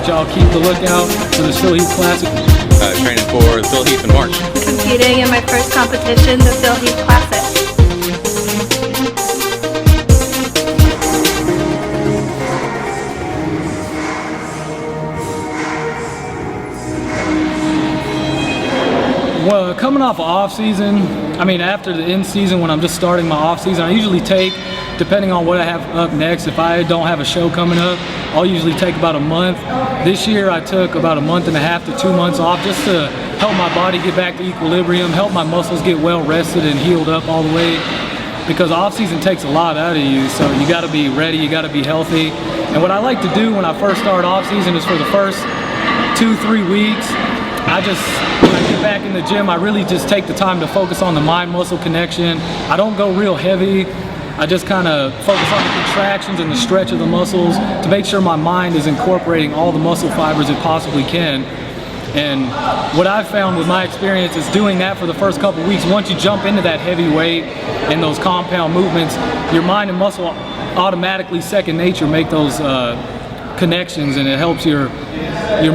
that y'all keep the lookout for this Phil Heath Classic. Training for Phil Heath in March. Competing in my first competition, the Phil Heath Classic. Well, coming off of off season, I mean after the in season when I'm just starting my off season, I usually take, depending on what I have up next, if I don't have a show coming up, I'll usually take about a month. This year I took about a month and a half to 2 months off just to help my body get back to equilibrium, help my muscles get well rested and healed up all the way, because off season takes a lot out of you, so you gotta be ready, you gotta be healthy. And what I like to do when I first start off season is for the first 2-3 weeks, when I get back in the gym, I really just take the time to focus on the mind-muscle connection. I don't go real heavy. I just kind of focus on the contractions and the stretch of the muscles to make sure my mind is incorporating all the muscle fibers it possibly can. And what I've found with my experience is doing that for the first couple weeks. Once you jump into that heavy weight and those compound movements, your mind and muscle automatically second nature make those connections, and it helps your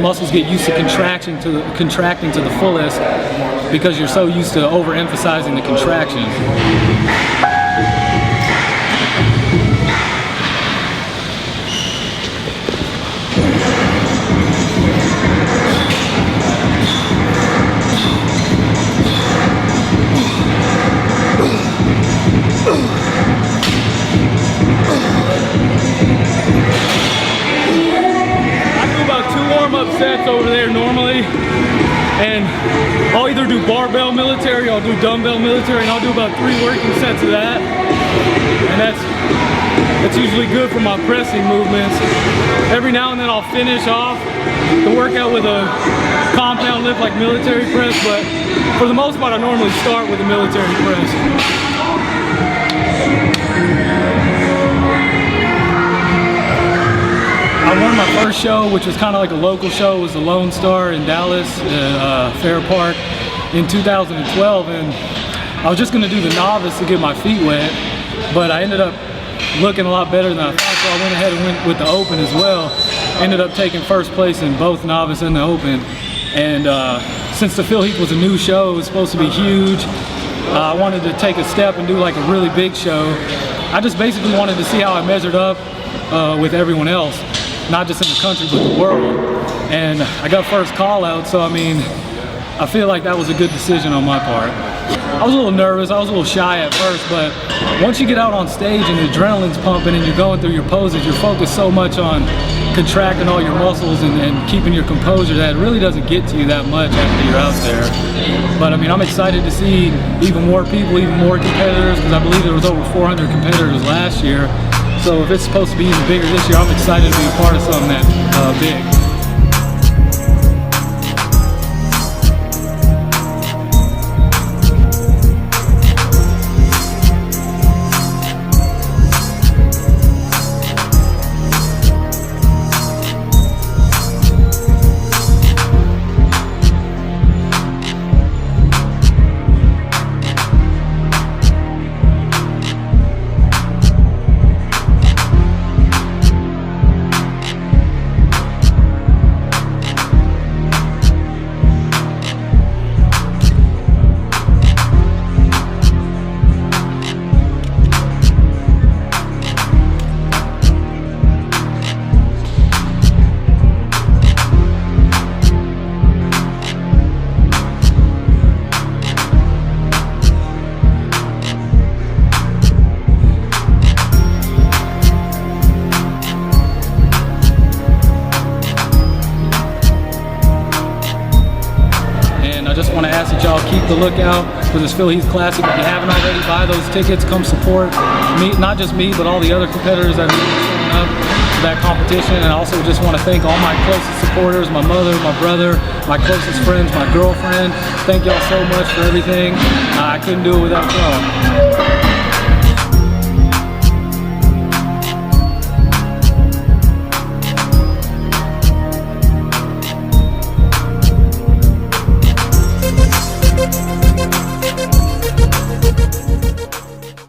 muscles get used to contracting to the fullest because you're so used to overemphasizing the contractions. Sets over there normally, and I'll either do barbell military, I'll do dumbbell military, and I'll do about 3 working sets of that, and that's usually good for my pressing movements. Every now and then I'll finish off the workout with a compound lift like military press, but for the most part I normally start with a military press. I won my first show, which was kind of like a local show. It was the Lone Star in Dallas, Fair Park, in 2012, and I was just going to do the novice to get my feet wet, but I ended up looking a lot better than I thought, so I went ahead and went with the Open as well. Ended up taking first place in both novice and the Open, and since the Phil Heath was a new show, it was supposed to be huge. I wanted to take a step and do like a really big show. I just basically wanted to see how I measured up with everyone else. Not just in the country, but the world. And I got first call out, so I mean, I feel like that was a good decision on my part. I was a little nervous, I was a little shy at first, but once you get out on stage and the adrenaline's pumping and you're going through your poses, you're focused so much on contracting all your muscles and keeping your composure that it really doesn't get to you that much after you're out there. But I mean, I'm excited to see even more people, even more competitors, because I believe there was over 400 competitors last year. So if it's supposed to be even bigger this year, I'm excited to be a part of something that big. just want to ask that y'all keep the lookout for this Phil Heath Classic. If you haven't already, buy those tickets, come support me, not just me, but all the other competitors that are showing up for that competition. And I also just want to thank all my closest supporters, my mother, my brother, my closest friends, my girlfriend. Thank y'all so much for everything. I couldn't do it without y'all.